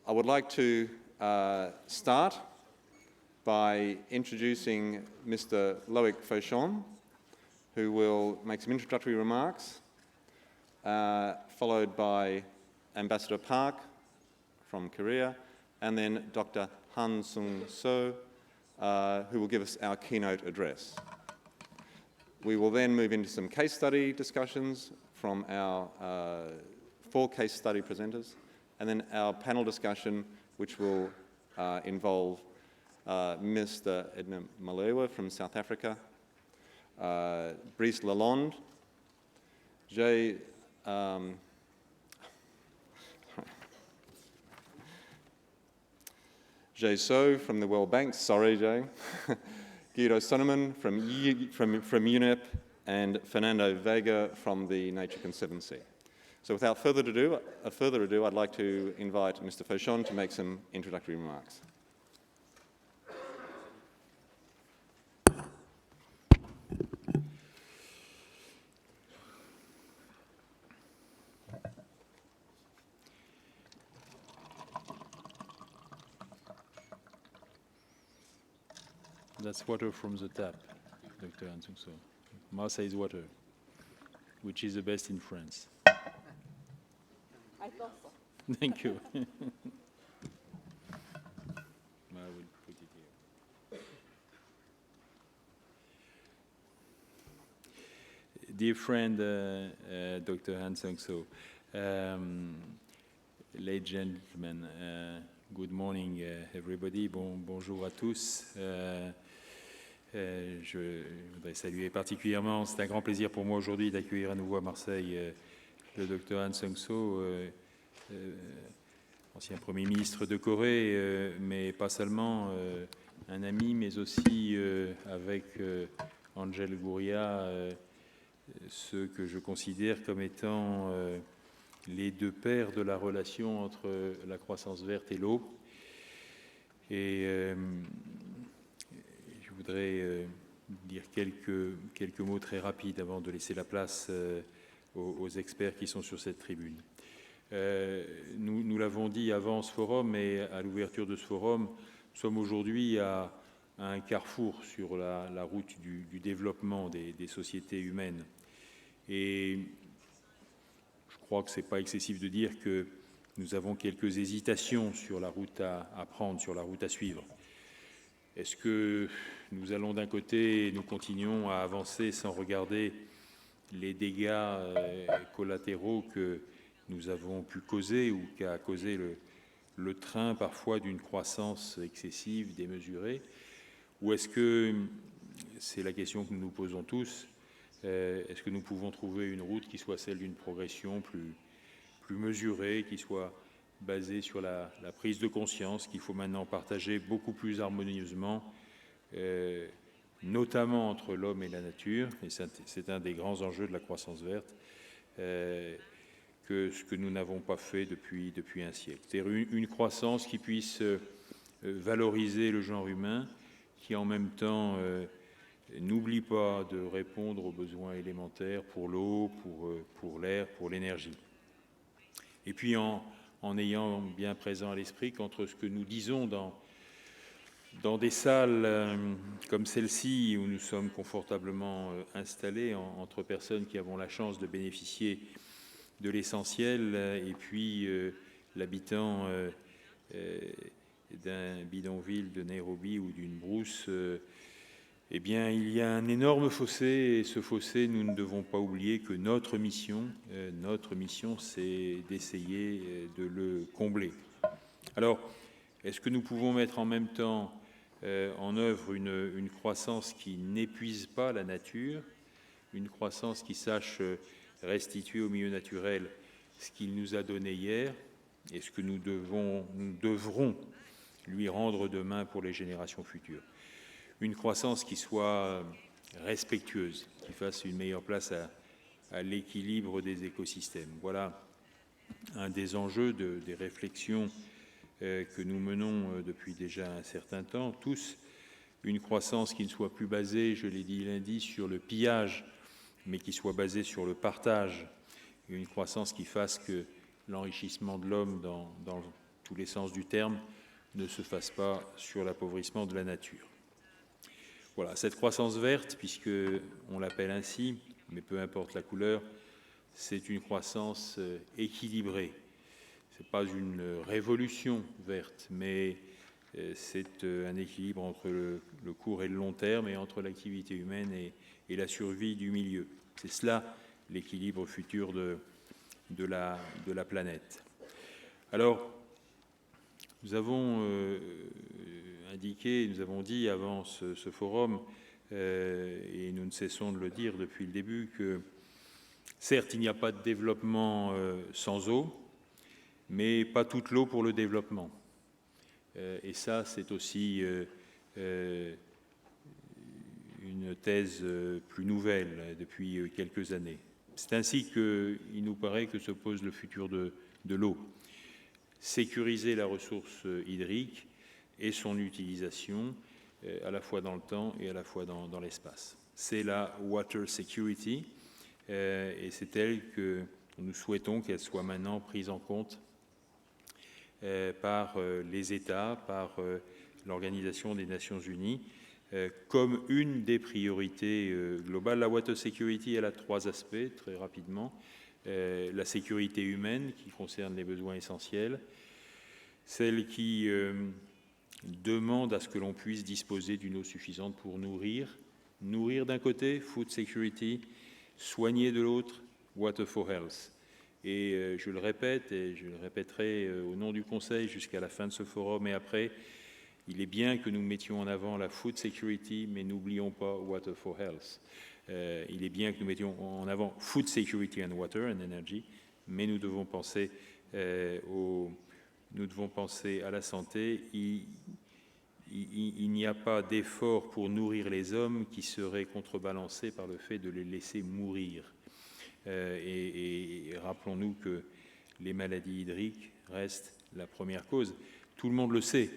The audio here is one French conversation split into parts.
I would like to start by introducing Mr. Loic Fauchon, who will make some introductory remarks, followed by Ambassador Park from Korea, and then Dr. Han Sung-so, who will give us our keynote address. We will then move into some case study discussions from our 4 case study presenters, and then our panel discussion, which will involve Mr. Edna Malewa from South Africa, Brice Lalonde, Jay So from the World Bank, sorry Jay, Guido Sonnemann from UNEP, and Fernando Vega from the Nature Conservancy. So without further ado, I'd like to invite Mr. Fauchon to make some introductory remarks. That's water from the tap, Dr. Han Sung-so. Marseille's water, which is the best in France. I thought so. Thank you. I will put it here. Dear friend, Dr. Han Sung-so, ladies and gentlemen, good morning, everybody. Bonjour à tous. Je voudrais saluer particulièrement, c'est un grand plaisir pour moi aujourd'hui d'accueillir à nouveau à Marseille le Dr. Han Sung-so, ancien Premier ministre de Corée, mais pas seulement un ami, mais aussi avec Angel Gurria, ceux que je considère comme étant les 2 pères de la relation entre la croissance verte et l'eau. Et je voudrais dire quelques mots très rapides avant de laisser la place aux experts qui sont sur cette tribune. Nous l'avons dit avant ce forum et à l'ouverture de ce forum, nous sommes aujourd'hui à un carrefour sur la route du développement des sociétés humaines. Et je crois que ce n'est pas excessif de dire que nous avons quelques hésitations sur la route à prendre, sur la route à suivre. Est-ce que nous allons d'un côté, nous continuons à avancer sans regarder les dégâts collatéraux que nous avons pu causer ou qu'a causé le train parfois d'une croissance excessive, démesurée, ou est-ce que, c'est la question que nous nous posons tous, est-ce que nous pouvons trouver une route qui soit celle d'une progression plus mesurée, qui soit basée sur la prise de conscience qu'il faut maintenant partager beaucoup plus harmonieusement, notamment entre l'homme et la nature, et c'est un des grands enjeux de la croissance verte, que ce que nous n'avons pas fait depuis un siècle. C'est-à-dire une croissance qui puisse valoriser le genre humain, qui en même temps n'oublie pas de répondre aux besoins élémentaires pour l'eau, pour l'air, pour l'énergie. Et puis en ayant bien présent à l'esprit qu'entre ce que nous disons dans des salles comme celle-ci, où nous sommes confortablement installés entre personnes qui avons la chance de bénéficier de l'essentiel, et puis l'habitant d'un bidonville de Nairobi ou d'une brousse, eh bien, il y a un énorme fossé, et ce fossé, nous ne devons pas oublier que notre mission, c'est d'essayer de le combler. Alors, est-ce que nous pouvons mettre en même temps en œuvre une croissance qui n'épuise pas la nature, une croissance qui sache restituer au milieu naturel ce qu'il nous a donné hier et ce que nous devrons lui rendre demain pour les générations futures. Une croissance qui soit respectueuse, qui fasse une meilleure place à l'équilibre des écosystèmes. Voilà un des enjeux des réflexions que nous menons depuis déjà un certain temps. Tous, une croissance qui ne soit plus basée, je l'ai dit lundi, sur le pillage, mais qui soit basée sur le partage. Une croissance qui fasse que l'enrichissement de l'homme dans tous les sens du terme, ne se fasse pas sur l'appauvrissement de la nature. Voilà, cette croissance verte, puisqu'on l'appelle ainsi, mais peu importe la couleur, c'est une croissance équilibrée. Ce n'est pas une révolution verte, mais c'est un équilibre entre le court et le long terme et entre l'activité humaine et la survie du milieu. C'est cela l'équilibre futur de la planète. Alors, nous avons indiqué, nous avons dit avant ce forum, et nous ne cessons de le dire depuis le début, que certes, il n'y a pas de développement sans eau, mais pas toute l'eau pour le développement. Et ça, c'est aussi une thèse plus nouvelle depuis quelques années. C'est ainsi qu'il nous paraît que se pose le futur de l'eau. Sécuriser la ressource hydrique et son utilisation à la fois dans le temps et à la fois dans l'espace. C'est la water security et c'est elle que nous souhaitons qu'elle soit maintenant prise en compte par les États, par l'Organisation des Nations Unies, comme une des priorités globales. La water security, elle a 3 aspects, très rapidement. La sécurité humaine, qui concerne les besoins essentiels, celle qui demande à ce que l'on puisse disposer d'une eau suffisante pour nourrir d'un côté, food security, soigner de l'autre, water for health. Et je le répète, et je le répéterai au nom du Conseil jusqu'à la fin de ce forum et après, il est bien que nous mettions en avant la food security, mais n'oublions pas water for health. Il est bien que nous mettions en avant food security and water and energy, mais nous devons penser à la santé. Il n'y a pas d'effort pour nourrir les hommes qui serait contrebalancé par le fait de les laisser mourir. Et rappelons-nous que les maladies hydriques restent la première cause. Tout le monde le sait,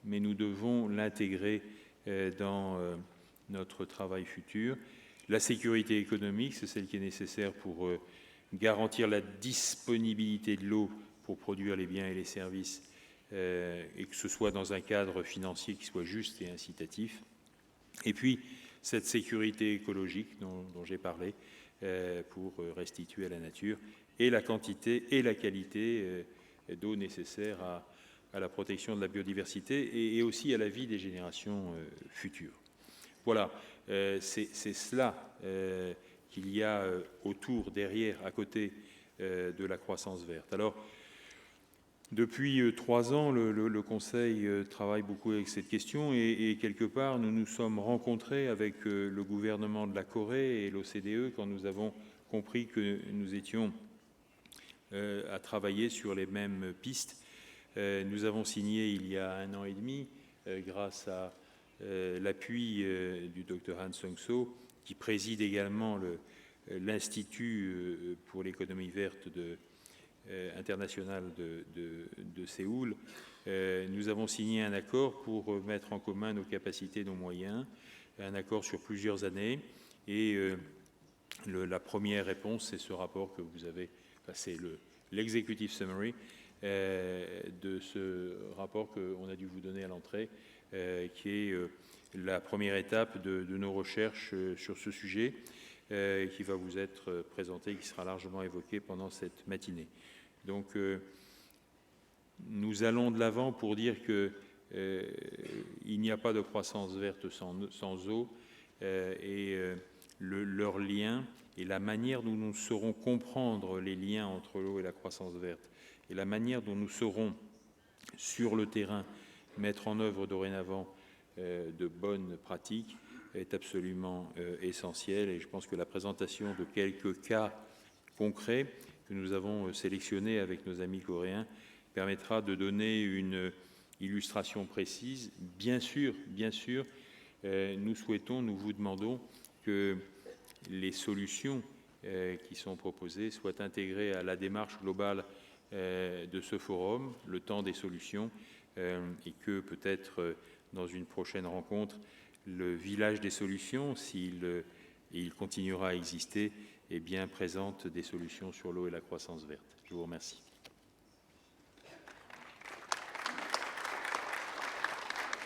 mais nous devons l'intégrer dans notre travail futur. La sécurité économique, c'est celle qui est nécessaire pour garantir la disponibilité de l'eau pour produire les biens et les services, et que ce soit dans un cadre financier qui soit juste et incitatif. Et puis, cette sécurité écologique dont j'ai parlé, pour restituer à la nature, et la quantité et la qualité d'eau nécessaire à la protection de la biodiversité et aussi à la vie des générations futures. Voilà, c'est cela qu'il y a autour, derrière, à côté de la croissance verte. Alors, depuis 3 ans, le Conseil travaille beaucoup avec cette question et quelque part, nous nous sommes rencontrés avec le gouvernement de la Corée et l'OCDE quand nous avons compris que nous étions à travailler sur les mêmes pistes. Nous avons signé il y a 1 an et demi, grâce à l'appui du Dr Han Sung-so, qui préside également l'Institut pour l'économie verte international de Séoul. Nous avons signé un accord pour mettre en commun nos capacités, nos moyens, un accord sur plusieurs années. Et la première réponse, c'est ce rapport que vous avez, c'est l'executive summary de ce rapport qu'on a dû vous donner à l'entrée, qui est la première étape de nos recherches sur ce sujet, qui va vous être présenté, qui sera largement évoqué pendant cette matinée. Donc, nous allons de l'avant pour dire qu'il n'y a pas de croissance verte sans eau, et leur lien et la manière dont nous saurons comprendre les liens entre l'eau et la croissance verte et la manière dont nous saurons sur le terrain mettre en œuvre dorénavant de bonnes pratiques est absolument essentielle. Et je pense que la présentation de quelques cas concrets que nous avons sélectionnés avec nos amis coréens permettra de donner une illustration précise. Bien sûr, nous vous demandons que les solutions qui sont proposées soient intégrées à la démarche globale de ce forum, le temps des solutions, et que peut-être dans une prochaine rencontre, le village des solutions, il continuera à exister, présente des solutions sur l'eau et la croissance verte. Je vous remercie.